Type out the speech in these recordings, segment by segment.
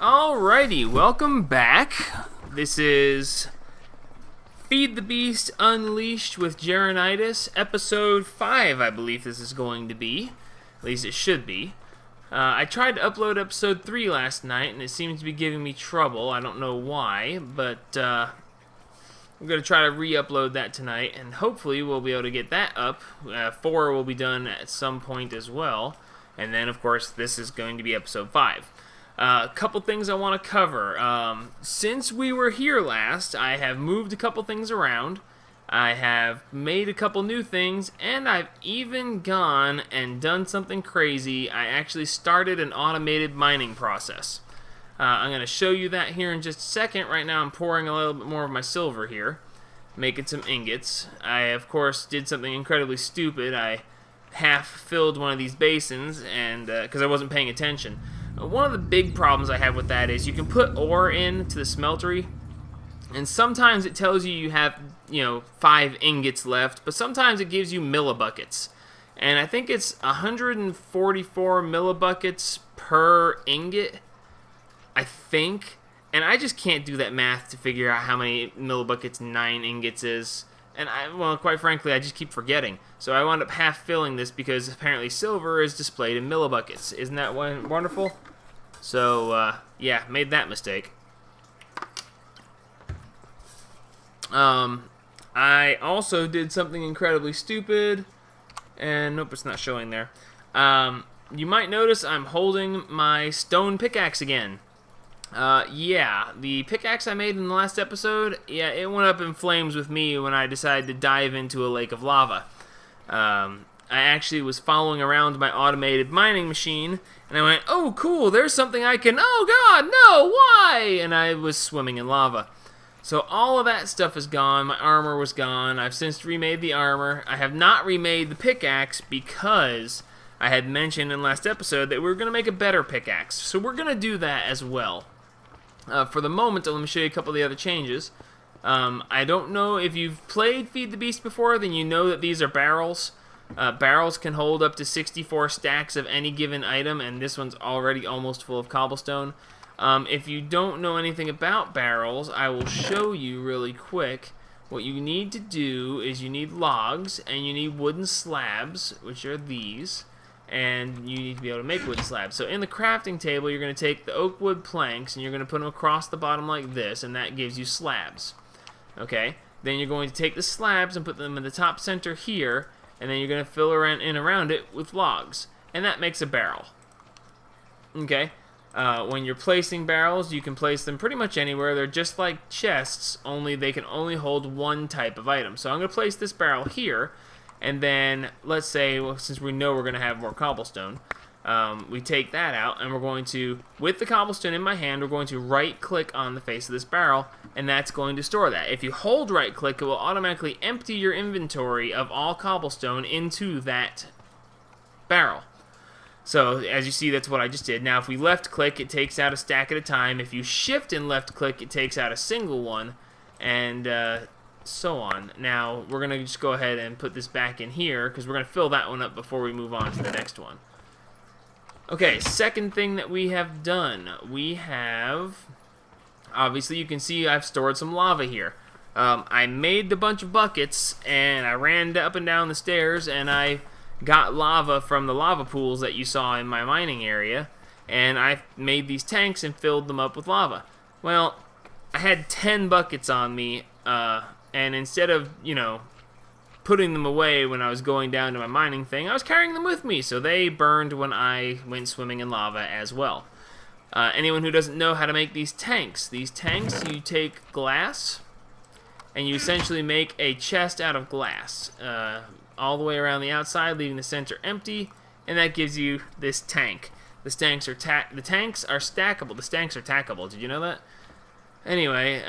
Alrighty, welcome back. This is Feed the Beast Unleashed with Geronitis, episode 5, I believe this is going to be. At least it should be. I tried to upload episode 3 last night, and it seems to be giving me trouble. I don't know why, but I'm going to try to re-upload that tonight, and hopefully we'll be able to get that up. 4 will be done at some point as well, and then, of course, this is going to be episode 5. A couple things I want to cover. Since we were here last, I have moved a couple things around. I have made a couple new things, and I've even gone and done something crazy. I actually started an automated mining process. I'm going to show you that here in just a second. Right now I'm pouring a little bit more of my silver here, making some ingots. I, of course, did something incredibly stupid. I half filled one of these basins, and because I wasn't paying attention. One of the big problems I have with that is you can put ore into the smeltery, and sometimes it tells you have, 5 ingots left, but sometimes it gives you millibuckets. And I think it's 144 millibuckets per ingot, I think. And I just can't do that math to figure out how many millibuckets 9 ingots is. And quite frankly, I just keep forgetting. So I wound up half filling this because apparently silver is displayed in millibuckets. Isn't that wonderful? So, yeah, made that mistake. I also did something incredibly stupid. And nope, it's not showing there. You might notice I'm holding my stone pickaxe again. Yeah, the pickaxe I made in the last episode, yeah, it went up in flames with me when I decided to dive into a lake of lava. I actually was following around my automated mining machine, and I went, oh, cool, there's something I can, oh, God, no, why? And I was swimming in lava. So all of that stuff is gone. My armor was gone. I've since remade the armor. I have not remade the pickaxe because I had mentioned in the last episode that we were going to make a better pickaxe. So we're going to do that as well. For the moment, let me show you a couple of the other changes. I don't know if you've played Feed the Beast before, then you know that these are barrels. Barrels can hold up to 64 stacks of any given item, and this one's already almost full of cobblestone. If you don't know anything about barrels, I will show you really quick. What you need to do is you need logs, and you need wooden slabs, which are these. And you need to be able to make wooden slabs. So in the crafting table, you're going to take the oak wood planks, and you're going to put them across the bottom like this, and that gives you slabs. Okay? Then you're going to take the slabs and put them in the top center here, and then you're going to fill around it with logs. And that makes a barrel. Okay? When you're placing barrels, you can place them pretty much anywhere. They're just like chests, only they can only hold one type of item. So I'm going to place this barrel here, and then let's say, well, since we know we're going to have more cobblestone, we take that out, and we're going to, with the cobblestone in my hand, we're going to right-click on the face of this barrel, and that's going to store that. If you hold right-click, it will automatically empty your inventory of all cobblestone into that barrel. So, as you see, that's what I just did. Now, if we left-click, it takes out a stack at a time. If you shift and left-click, it takes out a single one, and so on. Now, we're going to just go ahead and put this back in here, because we're going to fill that one up before we move on to the next one. Okay, second thing that we have done. We have, obviously, you can see I've stored some lava here. I made a bunch of buckets, and I ran up and down the stairs, and I got lava from the lava pools that you saw in my mining area, and I made these tanks and filled them up with lava. Well, I had 10 buckets on me, and instead of, putting them away when I was going down to my mining thing, I was carrying them with me, so they burned when I went swimming in lava as well. Anyone who doesn't know how to make these tanks, you take glass, and you essentially make a chest out of glass, all the way around the outside, leaving the center empty, and that gives you this tank. The tanks are stackable. The tanks are tackable. Did you know that? Anyway,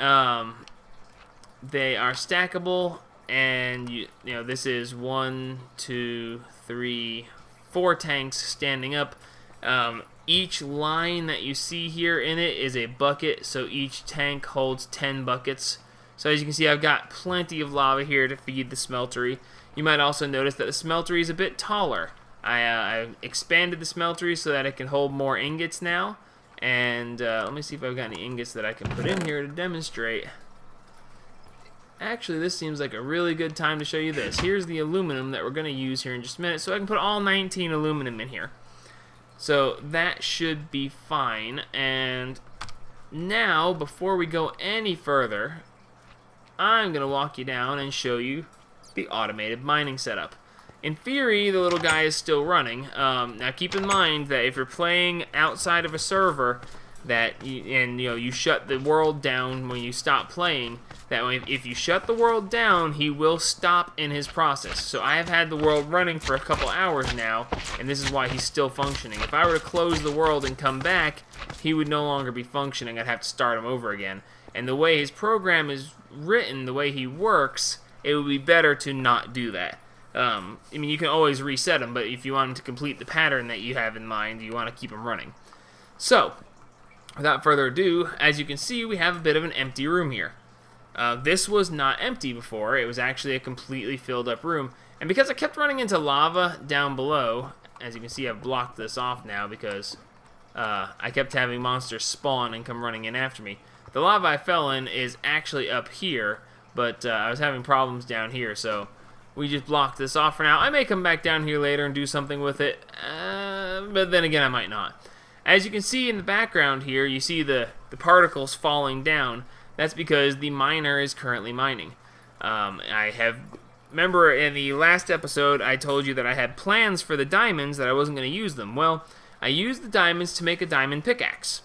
they are stackable, and this is 1, 2, 3, 4 tanks standing up. Each line that you see here in it is a bucket, so each tank holds 10 buckets. So as you can see, I've got plenty of lava here to feed the smeltery. You might also notice that the smeltery is a bit taller. I expanded the smeltery so that it can hold more ingots now, And let me see if I've got any ingots that I can put in here to demonstrate. Actually, this seems like a really good time to show you this. Here's the aluminum that we're going to use here in just a minute. So I can put all 19 aluminum in here. So that should be fine. And now, before we go any further, I'm going to walk you down and show you the automated mining setup. In theory, the little guy is still running. Now keep in mind that if you're playing outside of a server, you shut the world down when you stop playing, that way if you shut the world down, he will stop in his process. So I have had the world running for a couple hours now, and this is why he's still functioning. If I were to close the world and come back, he would no longer be functioning. I'd have to start him over again. And the way his program is written, the way he works, it would be better to not do that. I mean, you can always reset him, but if you want him to complete the pattern that you have in mind, you want to keep him running. So, without further ado, as you can see, we have a bit of an empty room here. This was not empty before. It was actually a completely filled up room. And because I kept running into lava down below, as you can see, I've blocked this off now because I kept having monsters spawn and come running in after me. The lava I fell in is actually up here, but I was having problems down here, so we just blocked this off for now. I may come back down here later and do something with it, but then again, I might not. As you can see in the background here, you see the particles falling down. That's because the miner is currently mining. Remember in the last episode, I told you that I had plans for the diamonds, that I wasn't going to use them. Well, I used the diamonds to make a diamond pickaxe.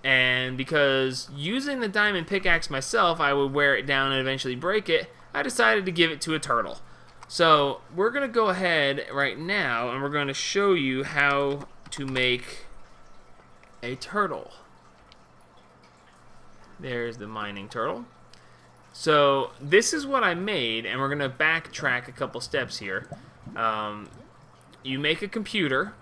And because using the diamond pickaxe myself, I would wear it down and eventually break it, I decided to give it to a turtle. So we're going to go ahead right now and we're going to show you how to make a turtle. There's the mining turtle. So this is what I made, and we're going to backtrack a couple steps here. You make a computer,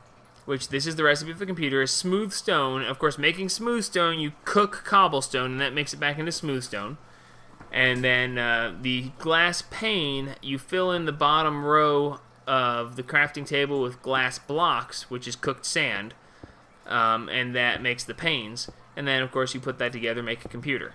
which this is the recipe for the computer, is smooth stone. Of course, making smooth stone, you cook cobblestone, and that makes it back into smooth stone. And then the glass pane, you fill in the bottom row of the crafting table with glass blocks, which is cooked sand, and that makes the panes. And then, of course, you put that together, make a computer.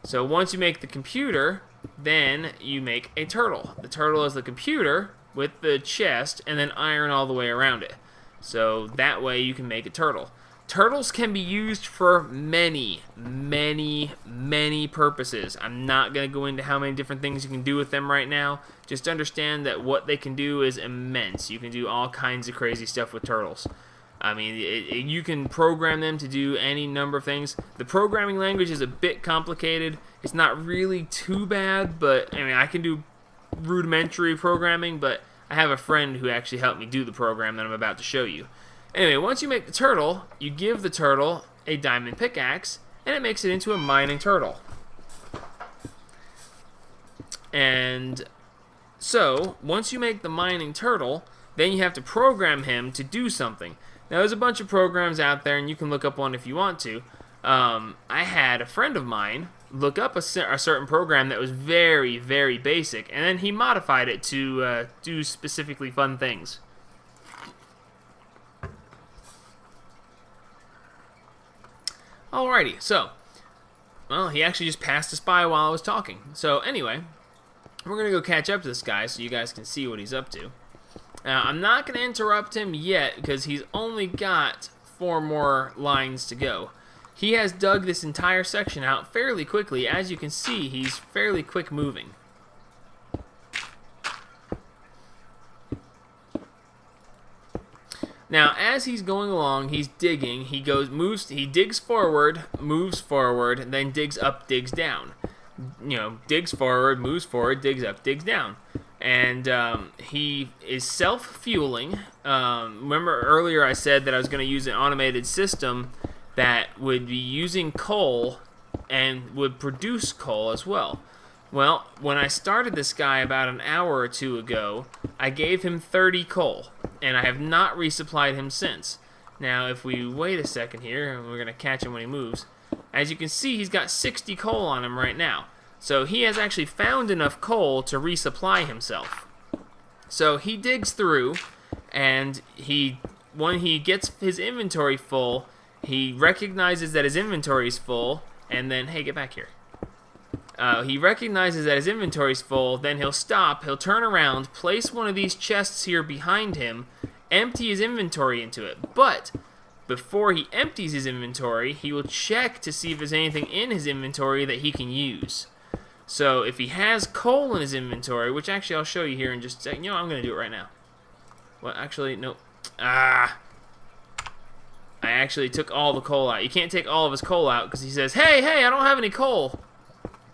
So once you make the computer, then you make a turtle. The turtle is the computer with the chest, and then iron all the way around it. So that way you can make a turtle. Turtles can be used for many, many, many purposes. I'm not going to go into how many different things you can do with them right now. Just understand that what they can do is immense. You can do all kinds of crazy stuff with turtles. I mean, you can program them to do any number of things. The programming language is a bit complicated. It's not really too bad, but I mean, I can do rudimentary programming, but I have a friend who actually helped me do the program that I'm about to show you. Anyway, once you make the turtle, you give the turtle a diamond pickaxe, and it makes it into a mining turtle. And so, once you make the mining turtle, then you have to program him to do something. Now, there's a bunch of programs out there, and you can look up one if you want to. I had a friend of mine look up a certain program that was very, very basic, and then he modified it to do specifically fun things. Alrighty, so, well, he actually just passed us by while I was talking. So, anyway, we're going to go catch up to this guy so you guys can see what he's up to. Now, I'm not going to interrupt him yet because he's only got 4 more lines to go. He has dug this entire section out fairly quickly. As you can see, he's fairly quick moving. Now, as he's going along, he's digging. He digs forward, moves forward, then digs up, digs down. You know, digs forward, moves forward, digs up, digs down. And he is self-fueling. Remember earlier I said that I was going to use an automated system that would be using coal and would produce coal as well. Well, when I started this guy about an hour or two ago, I gave him 30 coal, and I have not resupplied him since. Now, if we wait a second here, and we're going to catch him when he moves, as you can see, he's got 60 coal on him right now. So he has actually found enough coal to resupply himself. So he digs through, and when he gets his inventory full, he recognizes that his inventory is full, and then, hey, get back here. He recognizes that his inventory is full, then he'll stop, he'll turn around, place one of these chests here behind him, empty his inventory into it. But before he empties his inventory, he will check to see if there's anything in his inventory that he can use. So if he has coal in his inventory, which actually I'll show you here in just a second. You know, I'm going to do it right now. Well, actually, nope. I actually took all the coal out. You can't take all of his coal out because he says, hey, I don't have any coal.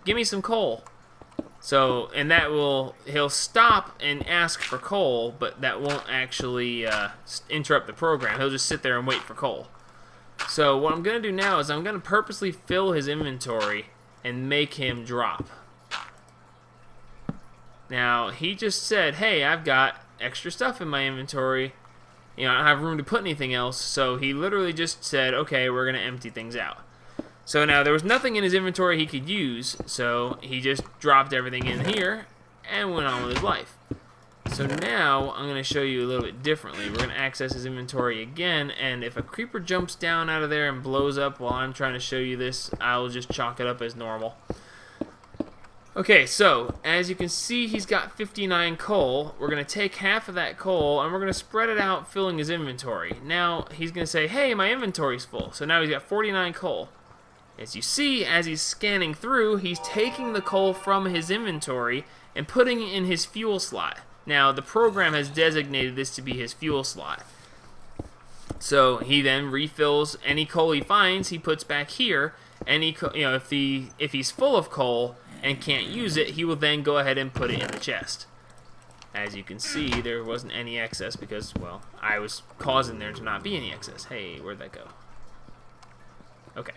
Give me some coal. So, and that he'll stop and ask for coal, but that won't actually interrupt the program. He'll just sit there and wait for coal. So what I'm going to do now is I'm going to purposely fill his inventory and make him drop. Now, he just said, hey, I've got extra stuff in my inventory. You know, I don't have room to put anything else. So he literally just said, okay, we're going to empty things out. So now there was nothing in his inventory he could use, so he just dropped everything in here and went on with his life. So now I'm going to show you a little bit differently. We're going to access his inventory again, and if a creeper jumps down out of there and blows up while I'm trying to show you this, I'll just chalk it up as normal. Okay, so as you can see, he's got 59 coal. We're going to take half of that coal and we're going to spread it out, filling his inventory. Now he's going to say, hey, my inventory's full. So now he's got 49 coal. As you see, as he's scanning through, he's taking the coal from his inventory and putting it in his fuel slot. Now, the program has designated this to be his fuel slot. So he then refills any coal he finds, he puts back here. If he's full of coal and can't use it, he will then go ahead and put it in the chest. As you can see, there wasn't any excess because, well, I was causing there to not be any excess. Hey, where'd that go? Okay.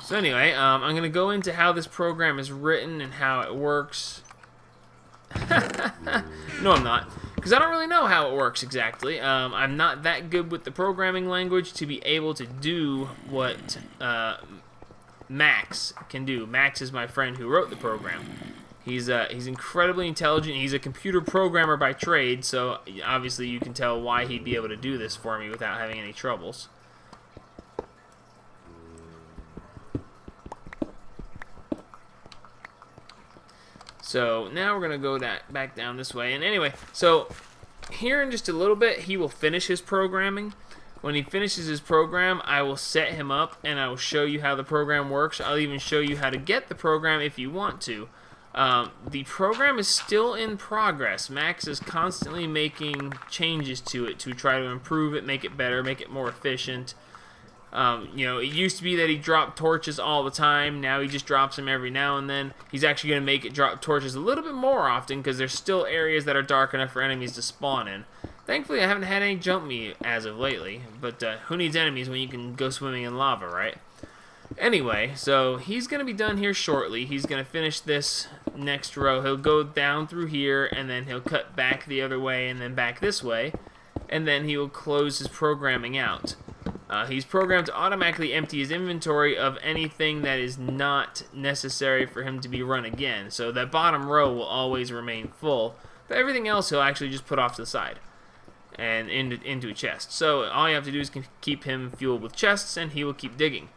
So anyway, I'm going to go into how this program is written and how it works. No, I'm not, because I don't really know how it works exactly. I'm not that good with the programming language to be able to do what Max can do. Max is my friend who wrote the program. He's incredibly intelligent. He's a computer programmer by trade, so obviously you can tell why he'd be able to do this for me without having any troubles. So now we're going to go back down this way. And anyway, so here in just a little bit, he will finish his programming. When he finishes his program, I will set him up and I will show you how the program works. I'll even show you how to get the program if you want to. The program is still in progress. Max is constantly making changes to it to try to improve it, make it better, make it more efficient. It used to be that he dropped torches all the time. Now he just drops them every now and then. He's actually going to make it drop torches a little bit more often because there's still areas that are dark enough for enemies to spawn in. Thankfully, I haven't had any jump me as of lately, but who needs enemies when you can go swimming in lava, right? Anyway, so he's going to be done here shortly. He's going to finish this next row. He'll go down through here, and then he'll cut back the other way and then back this way, and then he will close his programming out. He's programmed to automatically empty his inventory of anything that is not necessary for him to be run again. So that bottom row will always remain full, but everything else he'll actually just put off to the side and into a chest. So all you have to do is keep him fueled with chests, and he will keep digging.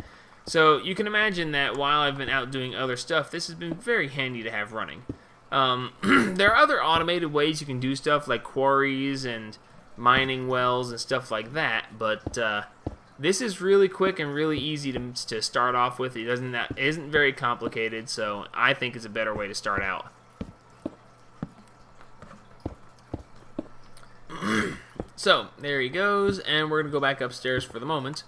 So you can imagine that while I've been out doing other stuff, this has been very handy to have running. There are other automated ways you can do stuff like quarries and mining wells and stuff like that, but this is really quick and really easy to start off with. It isn't very complicated, so I think it's a better way to start out. So there he goes, and we're going to go back upstairs for the moment.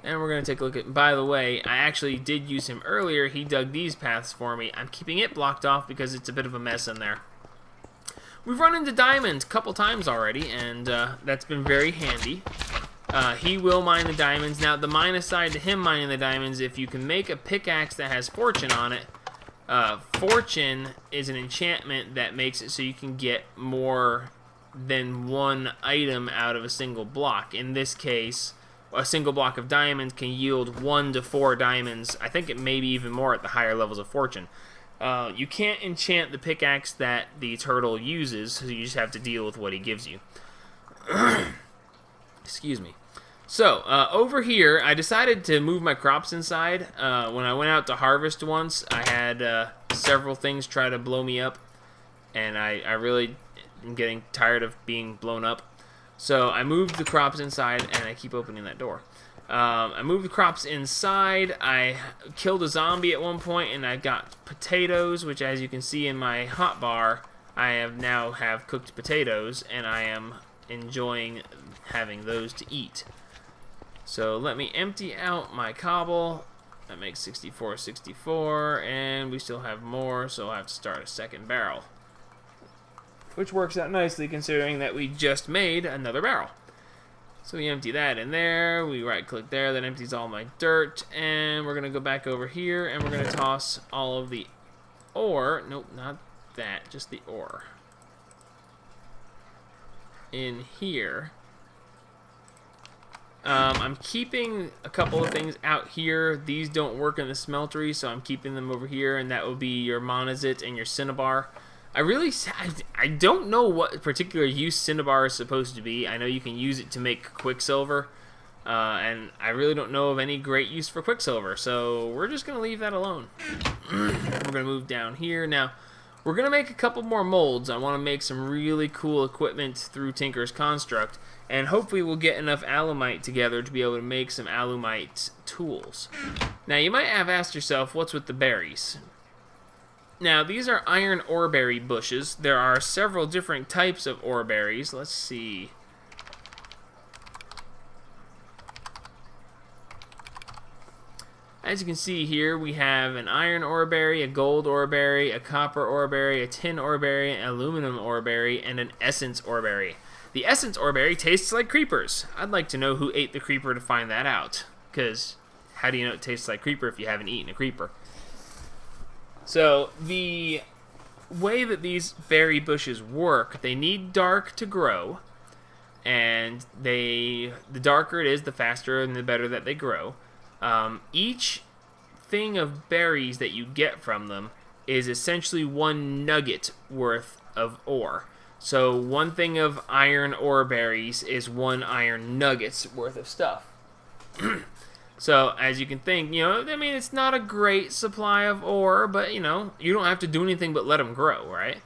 And we're going to take a look at, by the way, I actually did use him earlier. He dug these paths for me. I'm keeping it blocked off because it's a bit of a mess in there. We've run into diamonds a couple times already, and that's been very handy. He will mine the diamonds. Now, the minus side to him mining the diamonds, if you can make a pickaxe that has fortune on it, fortune is an enchantment that makes it so you can get more than one item out of a single block. In this case, a single block of diamonds can yield 1 to 4 diamonds. I think it may be even more at the higher levels of fortune. You can't enchant the pickaxe that the turtle uses, so you just have to deal with what he gives you. Excuse me. So, over here, I decided to move my crops inside. When I went out to harvest once, I had several things try to blow me up, and I really am getting tired of being blown up. So I moved the crops inside, and I keep opening that door. I moved the crops inside. I killed a zombie at one point, and I got potatoes, which, as you can see in my hotbar, I now have cooked potatoes, and I am enjoying having those to eat. So let me empty out my cobble. That makes 64, and we still have more, so I'll have to start a second barrel. Which works out nicely considering that we just made another barrel. So we empty that in there, we right click there, that empties all my dirt, and we're gonna go back over here and we're gonna toss all of the ore, nope, not that, just the ore, in here. I'm keeping a couple of things out here. These don't work in the smeltery, so I'm keeping them over here, and that will be your monazite and your cinnabar. I don't know what particular use cinnabar is supposed to be. I know you can use it to make quicksilver, and I really don't know of any great use for quicksilver, so we're just going to leave that alone. We're going to move down here. Now, we're going to make a couple more molds. I want to make some really cool equipment through Tinker's Construct, and hopefully we'll get enough alumite together to be able to make some alumite tools. Now, you might have asked yourself, what's with the berries? Now, these are iron oreberry bushes. There are several different types of oreberries. Let's see. As you can see here, we have an iron oreberry, a gold oreberry, a copper oreberry, a tin oreberry, an aluminum oreberry, and an essence oreberry. The essence oreberry tastes like creepers. I'd like to know who ate the creeper to find that out, because how do you know it tastes like creeper if you haven't eaten a creeper? So, the way that these berry bushes work, they need dark to grow, and the darker it is, the faster and the better that they grow. Each thing of berries that you get from them is essentially one nugget worth of ore. So, one thing of iron ore berries is one iron nuggets worth of stuff. So, as you can think, I mean, it's not a great supply of ore, but, you don't have to do anything but let them grow, right?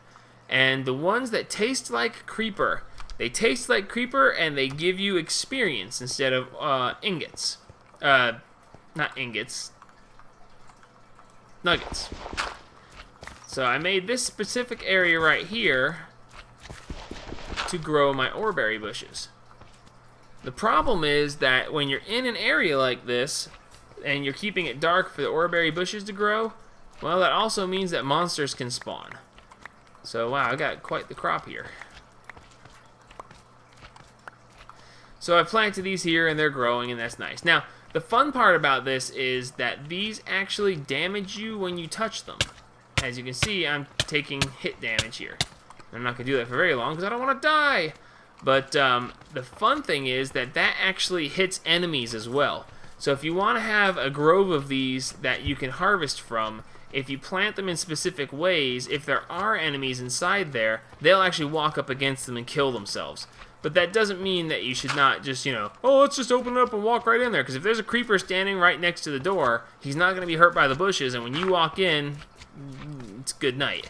And the ones that taste like creeper, they taste like creeper and they give you experience instead of ingots. Not ingots. Nuggets. So, I made this specific area right here to grow my oreberry bushes. The problem is that when you're in an area like this, and you're keeping it dark for the oreberry bushes to grow, well, that also means that monsters can spawn. So, wow, I got quite the crop here. So I've planted these here, and they're growing, and that's nice. Now, the fun part about this is that these actually damage you when you touch them. As you can see, I'm taking hit damage here. I'm not going to do that for very long, because I don't want to die! But the fun thing is that actually hits enemies as well. So if you want to have a grove of these that you can harvest from, if you plant them in specific ways, if there are enemies inside there, they'll actually walk up against them and kill themselves. But that doesn't mean that you should not just, oh, let's just open it up and walk right in there. Because if there's a creeper standing right next to the door, he's not going to be hurt by the bushes, and when you walk in, it's good night.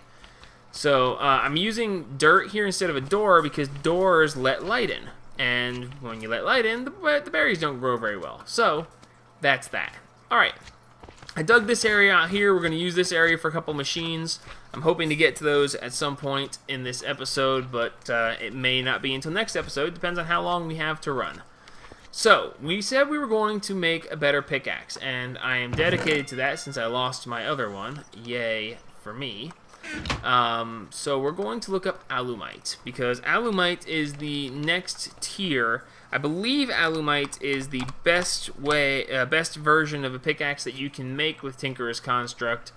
So, I'm using dirt here instead of a door because doors let light in. And when you let light in, the berries don't grow very well. So, that's that. Alright. I dug this area out here. We're going to use this area for a couple machines. I'm hoping to get to those at some point in this episode, but it may not be until next episode. Depends on how long we have to run. So, we said we were going to make a better pickaxe, and I am dedicated to that since I lost my other one. Yay for me. So we're going to look up alumite, because alumite is the next tier. I believe alumite is the best version of a pickaxe that you can make with Tinker's Construct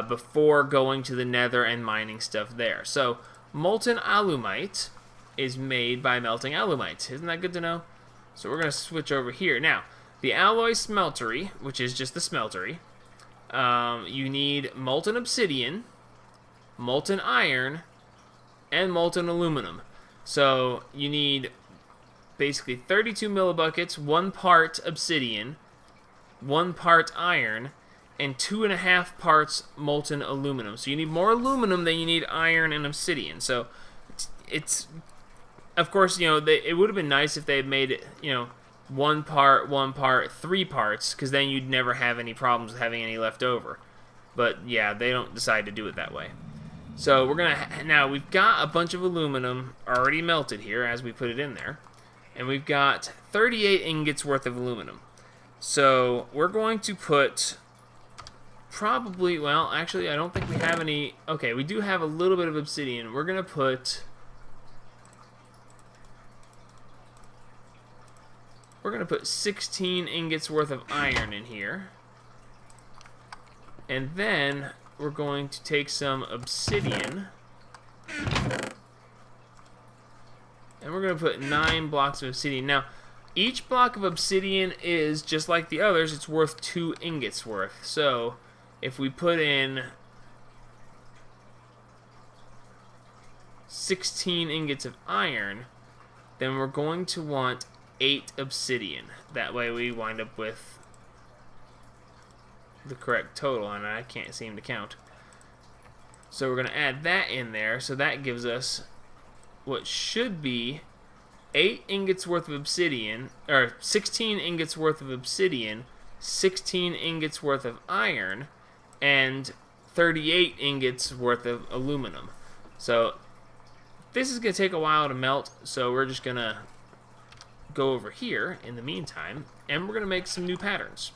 before going to the Nether and mining stuff there. So molten alumite is made by melting alumite. Isn't that good to know? So we're going to switch over here. Now, the alloy smeltery, which is just the smeltery, you need molten obsidian, molten iron, and molten aluminum. So you need basically 32 millibuckets, 1 part obsidian, 1 part iron, and 2.5 parts molten aluminum. So you need more aluminum than you need iron and obsidian. So it's of course, it would have been nice if they had made it, 1 part, 3 parts, because then you'd never have any problems with having any left over. But yeah, they don't decide to do it that way. So we're gonna now we've got a bunch of aluminum already melted here as we put it in there, and we've got 38 ingots worth of aluminum. So we're going to put probably, well, actually I don't think we have any. Okay, we do have a little bit of obsidian. We're gonna put 16 ingots worth of iron in here. And then we're going to take some obsidian. And we're going to put 9 blocks of obsidian. Now, each block of obsidian is, just like the others, it's worth 2 ingots worth. So, if we put in 16 ingots of iron, then we're going to want 8 obsidian. That way we wind up with the correct total, and I can't seem to count. So we're going to add that in there, so that gives us what should be 8 ingots worth of obsidian, or 16 ingots worth of obsidian, 16 ingots worth of iron, and 38 ingots worth of aluminum. So this is going to take a while to melt, so we're just going to go over here in the meantime, and we're going to make some new patterns.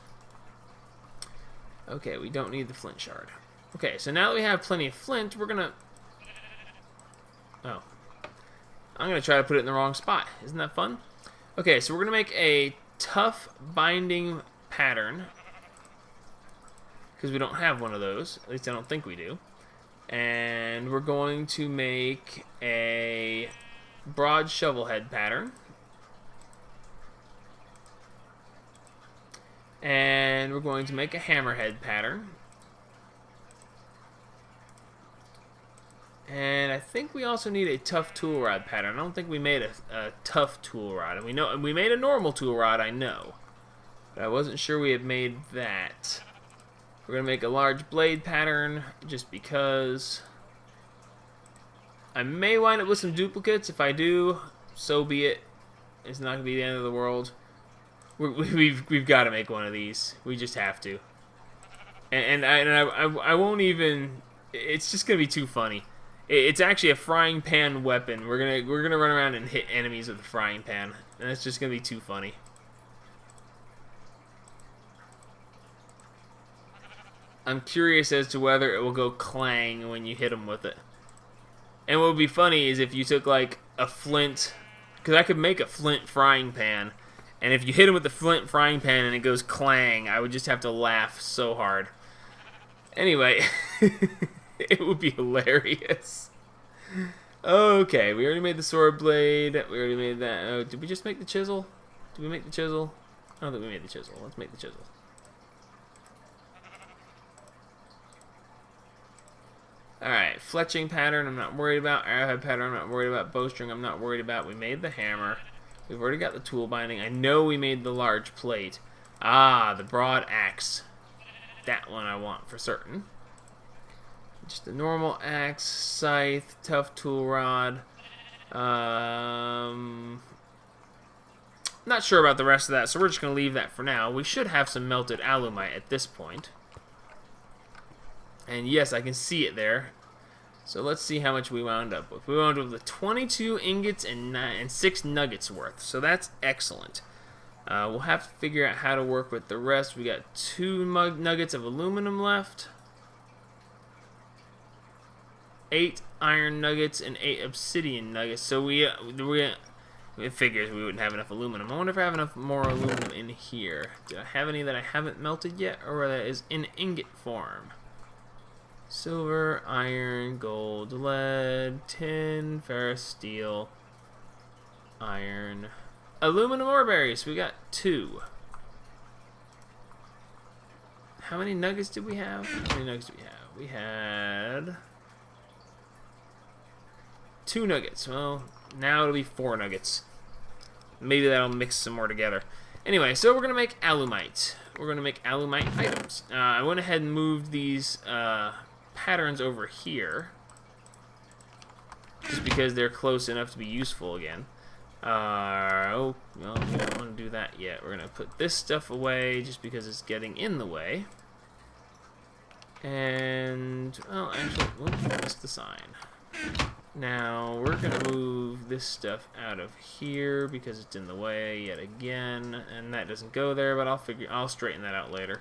Okay, we don't need the flint shard. Okay, so now that we have plenty of flint, we're going to... Oh. I'm going to try to put it in the wrong spot. Isn't that fun? Okay, so we're going to make a tough binding pattern, because we don't have one of those. At least I don't think we do. And we're going to make a broad shovel head pattern. And we're going to make a hammerhead pattern. And I think we also need a tough tool rod pattern. I don't think we made a tough tool rod. And we made a normal tool rod, I know. But I wasn't sure we had made that. We're going to make a large blade pattern just because I may wind up with some duplicates. If I do, so be it. It's not going to be the end of the world. We've got to make one of these. We just have to. And I won't even. It's just gonna be too funny. It's actually a frying pan weapon. We're gonna run around and hit enemies with a frying pan, and it's just gonna be too funny. I'm curious as to whether it will go clang when you hit them with it. And what would be funny is if you took like a flint, because I could make a flint frying pan. And if you hit him with the flint frying pan and it goes clang, I would just have to laugh so hard. Anyway, it would be hilarious. Okay, we already made the sword blade. We already made that. Oh, did we just make the chisel? Did we make the chisel? I don't think we made the chisel. Let's make the chisel. Alright, fletching pattern I'm not worried about. Arrowhead pattern I'm not worried about. Bowstring I'm not worried about. We made the hammer. We've already got the tool binding. I know we made the large plate. Ah, the broad axe. That one I want for certain. Just a normal axe, scythe, tough tool rod. Not sure about the rest of that, so we're just going to leave that for now. We should have some melted alumite at this point. And yes, I can see it there. So let's see how much we wound up with. We wound up with 22 ingots and 6 nuggets worth. So that's excellent. We'll have to figure out how to work with the rest. We got 2 nuggets of aluminum left. 8 iron nuggets and 8 obsidian nuggets. So it figures we wouldn't have enough aluminum. I wonder if I have enough more aluminum in here. Do I have any that I haven't melted yet, or that is in ingot form? Silver, iron, gold, lead, tin, ferrous, steel, iron, aluminum ore berries. We got 2. How many nuggets did we have? How many nuggets did we have? We had 2 nuggets. Well, now it'll be 4 nuggets. maybe that'll mix some more together. Anyway, so we're going to make alumite. We're going to make alumite items. I went ahead and moved these patterns over here, just because they're close enough to be useful again. Oh, well, we don't want to do that yet. We're going to put this stuff away just because it's getting in the way. And, well, actually, that's the sign. Now, we're going to move this stuff out of here because it's in the way yet again. And that doesn't go there, but I'll straighten that out later.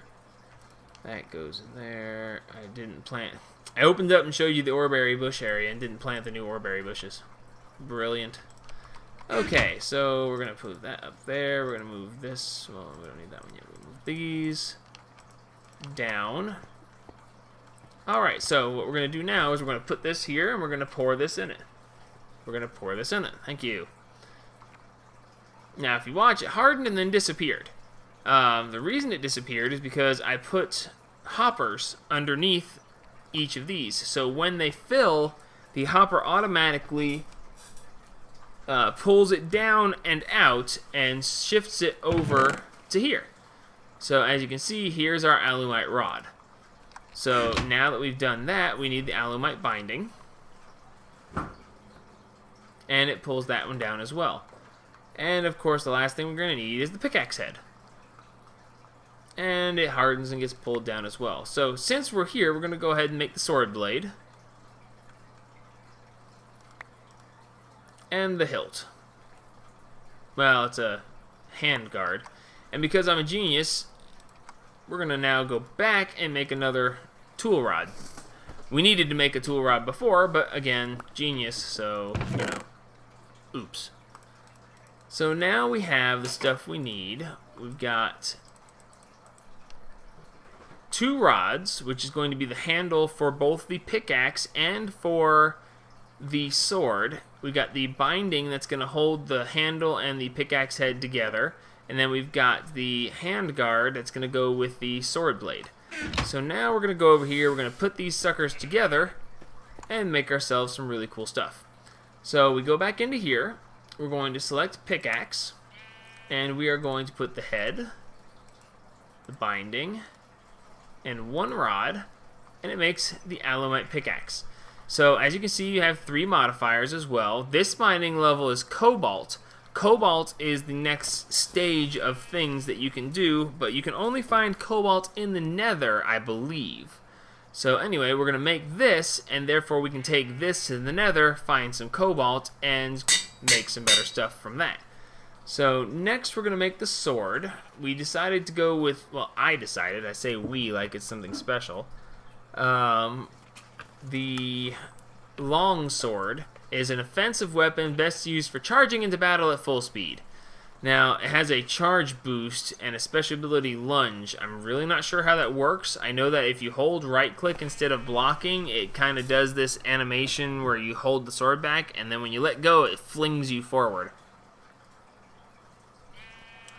That goes in there. I didn't plant... I opened up and showed you the oreberry bush area and didn't plant the new oreberry bushes. Brilliant. Okay, so we're going to put that up there. We're going to move this. Well, we don't need that one yet. We'll move these down. Alright, so what we're going to do now is we're going to put this here and we're going to pour this in it. We're going to pour this in it. Thank you. Now, if you watch, it hardened and then disappeared. The reason it disappeared is because I put hoppers underneath each of these. So when they fill, the hopper automatically pulls it down and out and shifts it over to here. So as you can see, here's our alumite rod. So now that we've done that, we need the alumite binding. And it pulls that one down as well. And of course, the last thing we're going to need is the pickaxe head. And it hardens and gets pulled down as well. So since we're here, we're going to go ahead and make the sword blade. And the hilt. Well, it's a hand guard. And because I'm a genius, we're going to now go back and make another tool rod. We needed to make a tool rod before, but again, genius, so, you know, oops. So now we have the stuff we need. We've got 2 rods, which is going to be the handle for both the pickaxe and for the sword. We've got the binding that's going to hold the handle and the pickaxe head together. And then we've got the hand guard that's going to go with the sword blade. So now we're going to go over here, we're going to put these suckers together and make ourselves some really cool stuff. So we go back into here, we're going to select pickaxe, and we are going to put the head, the binding, and 1 rod, and it makes the alumite pickaxe. So as you can see, you have 3 modifiers as well. This binding level is cobalt. Cobalt is the next stage of things that you can do, but you can only find cobalt in the nether, I believe. So anyway, we're going to make this, and therefore we can take this to the nether, find some cobalt, and make some better stuff from that. So next we're going to make the sword. We decided to go with, well, I decided, I say we like it's something special. The long sword is an offensive weapon best used for charging into battle at full speed. Now, it has a charge boost and a special ability lunge. I'm really not sure how that works. I know that if you hold right click instead of blocking, it kind of does this animation where you hold the sword back, and then when you let go, it flings you forward.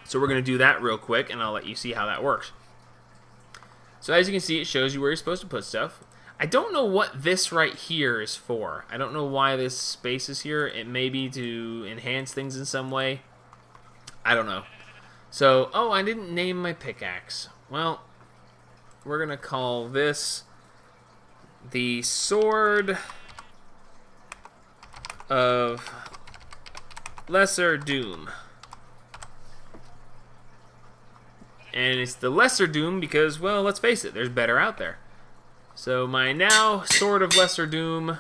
So we're going to do that real quick, and I'll let you see how that works. So as you can see, it shows you where you're supposed to put stuff. I don't know what this right here is for. I don't know why this space is here. It may be to enhance things in some way. I don't know. So, oh, I didn't name my pickaxe. Well, we're going to call this the Sword of Lesser Doom. And it's the Lesser Doom because, well, let's face it, there's better out there. So my now Sword of Lesser Doom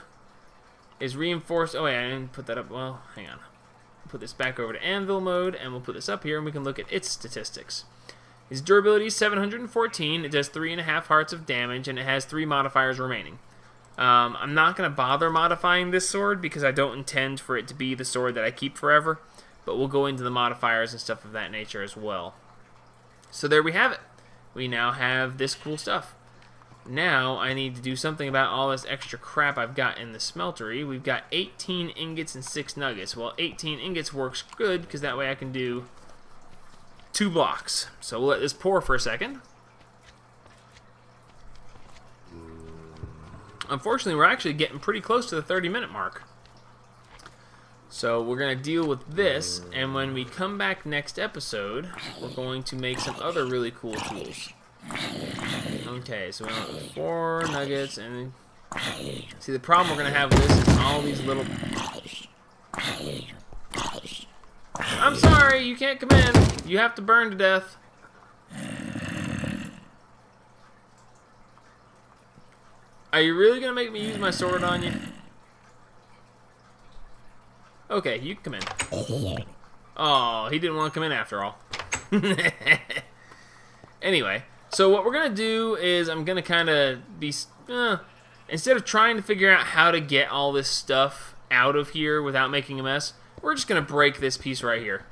is reinforced. Oh wait, I didn't put that up. Well, hang on. Put this back over to anvil mode, and we'll put this up here, and we can look at its statistics. Its durability is 714. It does 3.5 hearts of damage, and it has 3 modifiers remaining. I'm not going to bother modifying this sword because I don't intend for it to be the sword that I keep forever, but we'll go into the modifiers and stuff of that nature as well. So there we have it. We now have this cool stuff. Now I need to do something about all this extra crap I've got in the smeltery. We've got 18 ingots and 6 nuggets. Well, 18 ingots works good because that way I can do 2 blocks. So we'll let this pour for a second. Unfortunately, we're actually getting pretty close to the 30-minute mark. So we're going to deal with this, and when we come back next episode, we're going to make some other really cool tools. Okay, so we want 4 nuggets, and see, the problem we're going to have with this is all these little... I'm sorry, you can't come in. You have to burn to death. Are you really going to make me use my sword on you? Okay, you can come in. Oh, he didn't want to come in after all. Anyway, so what we're going to do is I'm going to kind of be... instead of trying to figure out how to get all this stuff out of here without making a mess, we're just going to break this piece right here.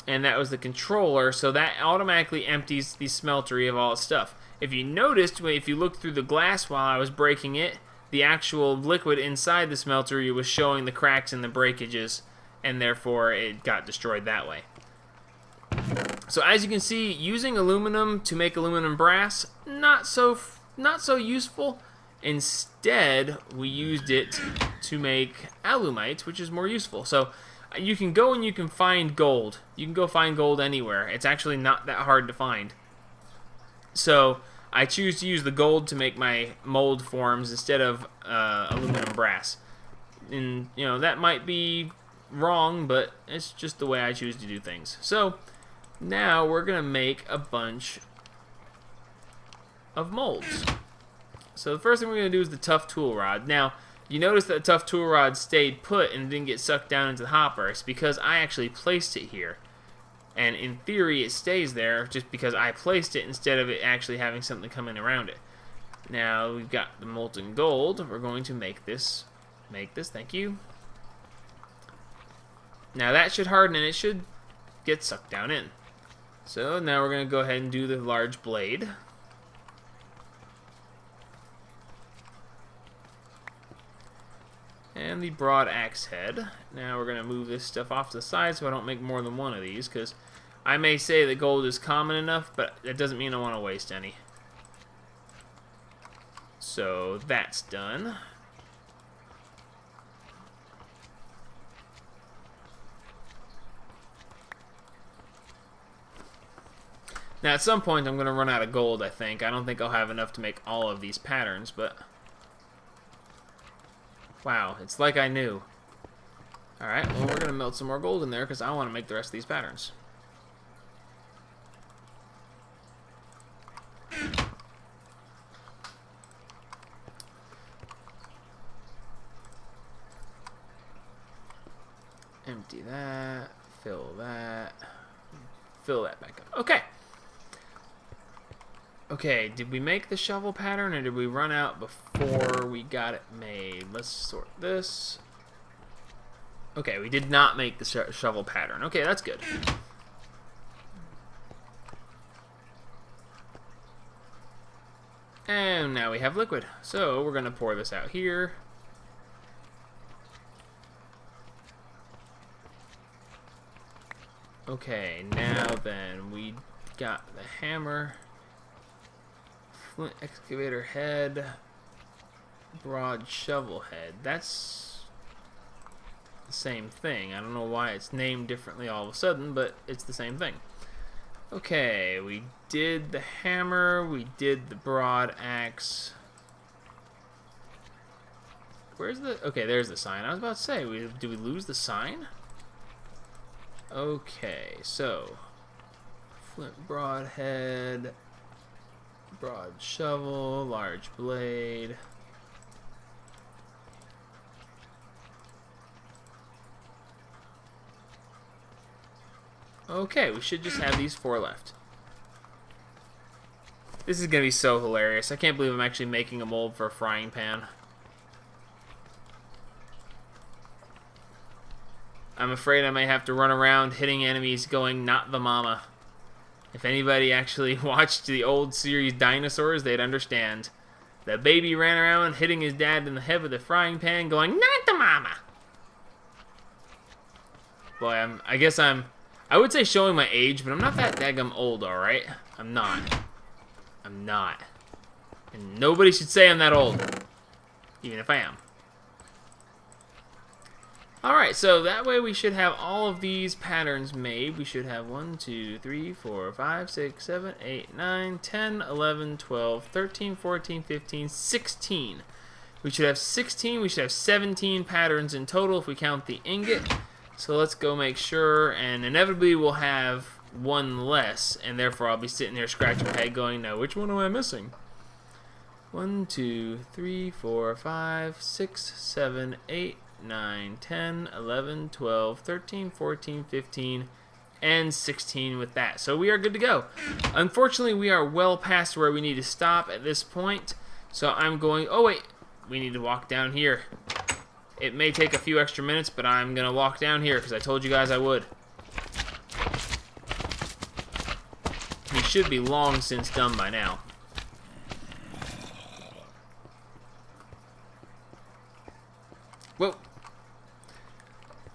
And that was the controller, so that automatically empties the smeltery of all its stuff. If you noticed, if you looked through the glass while I was breaking it, the actual liquid inside the smeltery was showing the cracks and the breakages, and therefore it got destroyed that way. So as you can see, using aluminum to make aluminum brass, not so useful. Instead, we used it to make alumite, which is more useful. So you can go and you can find gold. You can go find gold anywhere. It's actually not that hard to find. So I choose to use the gold to make my mold forms instead of aluminum brass. And, you know, that might be wrong, but it's just the way I choose to do things. So now we're going to make a bunch of molds. So the first thing we're going to do is the tough tool rod. Now, you notice that the tough tool rod stayed put and didn't get sucked down into the hopper. It's because I actually placed it here. And in theory, it stays there just because I placed it instead of it actually having something coming around it. Now, we've got the molten gold. We're going to make this, thank you. Now, that should harden and it should get sucked down in. So, now we're going to go ahead and do the large blade. And the broad axe head. Now we're going to move this stuff off to the side so I don't make more than one of these, because I may say that gold is common enough, but that doesn't mean I want to waste any. So that's done. Now at some point I'm going to run out of gold, I think. I don't think I'll have enough to make all of these patterns, but... wow, it's like I knew. Alright, well, we're going to melt some more gold in there because I want to make the rest of these patterns. Empty that, fill that back up. Okay. Okay, did we make the shovel pattern or did we run out before we got it made? Let's sort this. Okay, we did not make the shovel pattern. Okay, that's good. And now we have liquid. So we're going to pour this out here. Okay, now then we got the hammer. Flint excavator head, broad shovel head. That's the same thing. I don't know why it's named differently all of a sudden, but it's the same thing. Okay, we did the hammer, we did the broad axe. Where's the... okay, there's the sign. I was about to say, did we lose the sign? Okay, so flint broadhead, broad shovel, large blade. Okay, we should just have these 4 left. This is going to be so hilarious. I can't believe I'm actually making a mold for a frying pan. I'm afraid I may have to run around hitting enemies going, "Not the mama." If anybody actually watched the old series Dinosaurs, they'd understand. The baby ran around hitting his dad in the head with a frying pan going, "Not the mama." Boy, I would say showing my age, but I'm not that daggum old, alright? I'm not. I'm not. And nobody should say I'm that old. Even if I am. Alright, so that way we should have all of these patterns made. We should have 1, 2, 3, 4, 5, 6, 7, 8, 9, 10, 11, 12, 13, 14, 15, 16. We should have 16. We should have 17 patterns in total if we count the ingot. So let's go make sure, and inevitably we'll have one less, and therefore I'll be sitting there scratching my head going, now which one am I missing? 1, 2, 3, 4, 5, 6, 7, 8, 9, 10, 11, 12, 13, 14, 15, and 16 with that. So we are good to go. Unfortunately, we are well past where we need to stop at this point. So I'm going, oh wait, we need to walk down here. It may take a few extra minutes, but I'm going to walk down here because I told you guys I would. He should be long since done by now. Whoa.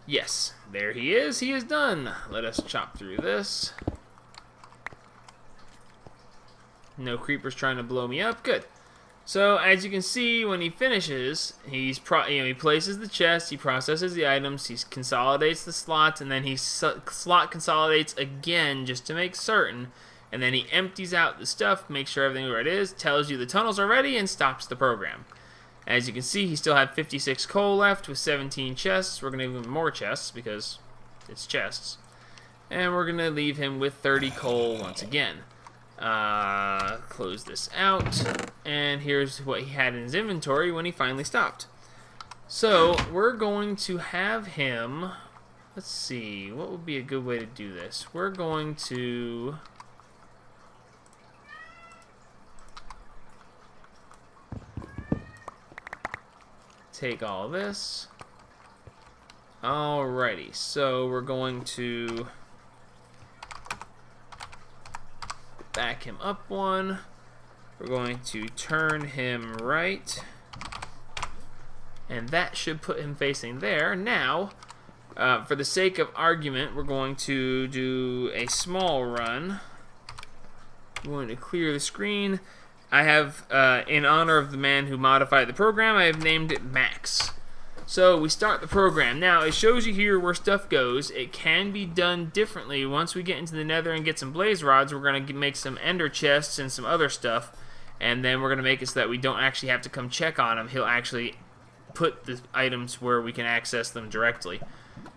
Yes, there he is. He is done. Let us chop through this. No creepers trying to blow me up. Good. So as you can see, when he finishes, he places the chest, he processes the items, he consolidates the slots, and then he slot consolidates again just to make certain. And then he empties out the stuff, makes sure everything where it is, tells you the tunnels are ready, and stops the program. As you can see, he still had 56 coal left with 17 chests. We're going to give him more chests because it's chests. And we're going to leave him with 30 coal once again. Close this out. And here's what he had in his inventory when he finally stopped. So we're going to have him... Let's see. What would be a good way to do this? We're going to... take all this. Alrighty, so we're going to back him up one. We're going to turn him right. And that should put him facing there. Now, for the sake of argument, we're going to do a small run. I'm going to clear the screen. I have, in honor of the man who modified the program, I have named it Max. So we start the program. Now, it shows you here where stuff goes. It can be done differently. Once we get into the nether and get some blaze rods, we're going to make some ender chests and some other stuff. And then we're going to make it so that we don't actually have to come check on him. He'll actually put the items where we can access them directly.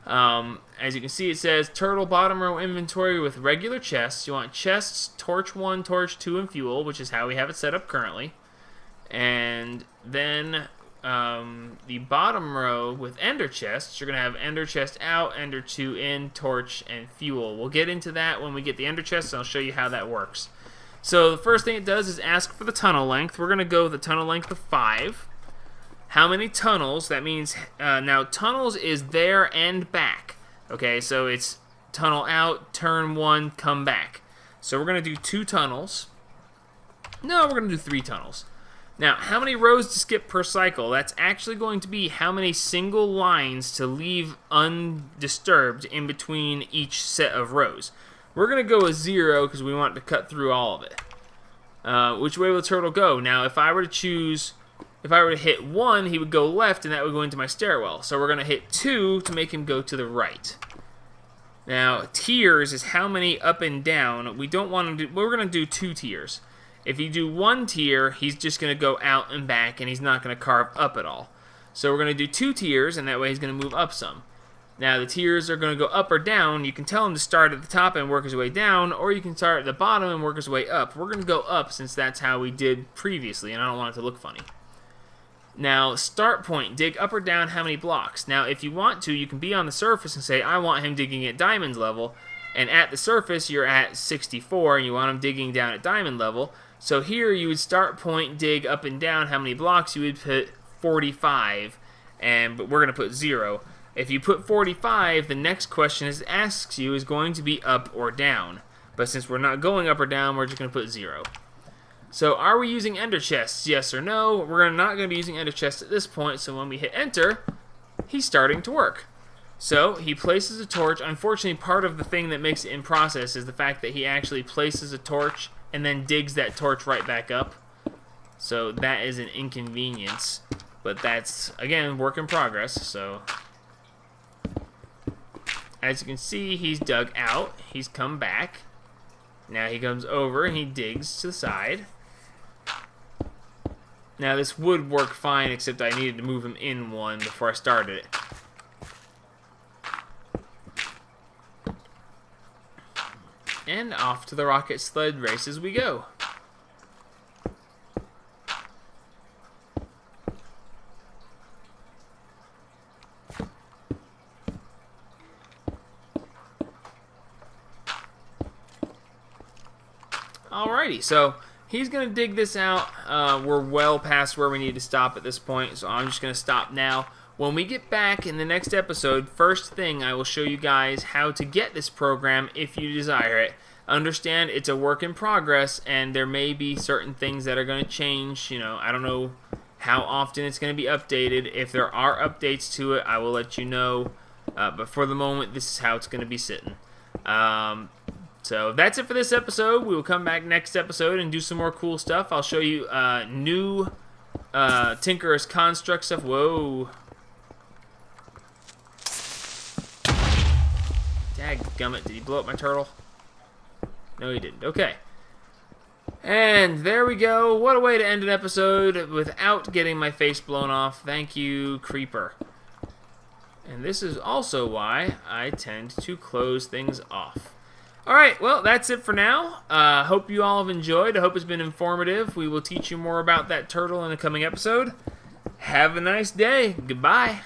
As you can see, it says turtle bottom row inventory with regular chests. You want chests, torch 1, torch 2, and fuel, which is how we have it set up currently. And then the bottom row with ender chests, you're going to have ender chest out, ender 2 in, torch, and fuel. We'll get into that when we get the ender chests, and I'll show you how that works. So the first thing it does is ask for the tunnel length. We're going to go with the tunnel length of 5. How many tunnels? That means, now tunnels is there and back. Okay, so it's tunnel out, turn 1, come back. So we're going to do 2 tunnels. No, we're going to do 3 tunnels. Now, how many rows to skip per cycle? That's actually going to be how many single lines to leave undisturbed in between each set of rows. We're going to go with 0 because we want to cut through all of it. Which way will the turtle go? Now, if I were to choose... If I were to hit 1, he would go left, and that would go into my stairwell. So we're going to hit 2 to make him go to the right. Now, tiers is how many up and down. We don't want to do... We're going to do 2 tiers. If you do 1 tier, he's just going to go out and back, and he's not going to carve up at all. So we're going to do 2 tiers, and that way he's going to move up some. Now, the tiers are going to go up or down. You can tell him to start at the top and work his way down, or you can start at the bottom and work his way up. We're going to go up since that's how we did previously, and I don't want it to look funny. Now, start point, dig up or down how many blocks. Now, if you want to, you can be on the surface and say, I want him digging at diamond level. And at the surface, you're at 64, and you want him digging down at diamond level. So here, you would start point, dig up and down how many blocks. You would put 45, but we're going to put 0. If you put 45, the next question it asks you is going to be up or down. But since we're not going up or down, we're just going to put 0. So are we using ender chests, yes or no? We're not going to be using ender chests at this point, so when we hit enter, he's starting to work. So he places a torch. Unfortunately, part of the thing that makes it in process is the fact that he actually places a torch and then digs that torch right back up. So that is an inconvenience, but that's, again, work in progress. So As you can see, he's dug out. He's come back. Now he comes over and he digs to the side. Now this would work fine, except I needed to move him in one before I started it. And off to the rocket sled races we go. Alrighty, so he's going to dig this out. We're well past where we need to stop at this point, so I'm just going to stop now. When we get back in the next episode, first thing I will show you guys how to get this program if you desire it. Understand it's a work in progress, and there may be certain things that are going to change. You know, I don't know how often it's going to be updated. If there are updates to it, I will let you know. But for the moment, this is how it's going to be sitting. So that's it for this episode. We will come back next episode and do some more cool stuff. I'll show you new Tinker's Construct stuff. Whoa. Dadgummit, did he blow up my turtle? No, he didn't. Okay. And there we go. What a way to end an episode without getting my face blown off. Thank you, Creeper. And this is also why I tend to close things off. Alright, well, that's it for now. Hope you all have enjoyed. I hope it's been informative. We will teach you more about that turtle in a coming episode. Have a nice day. Goodbye.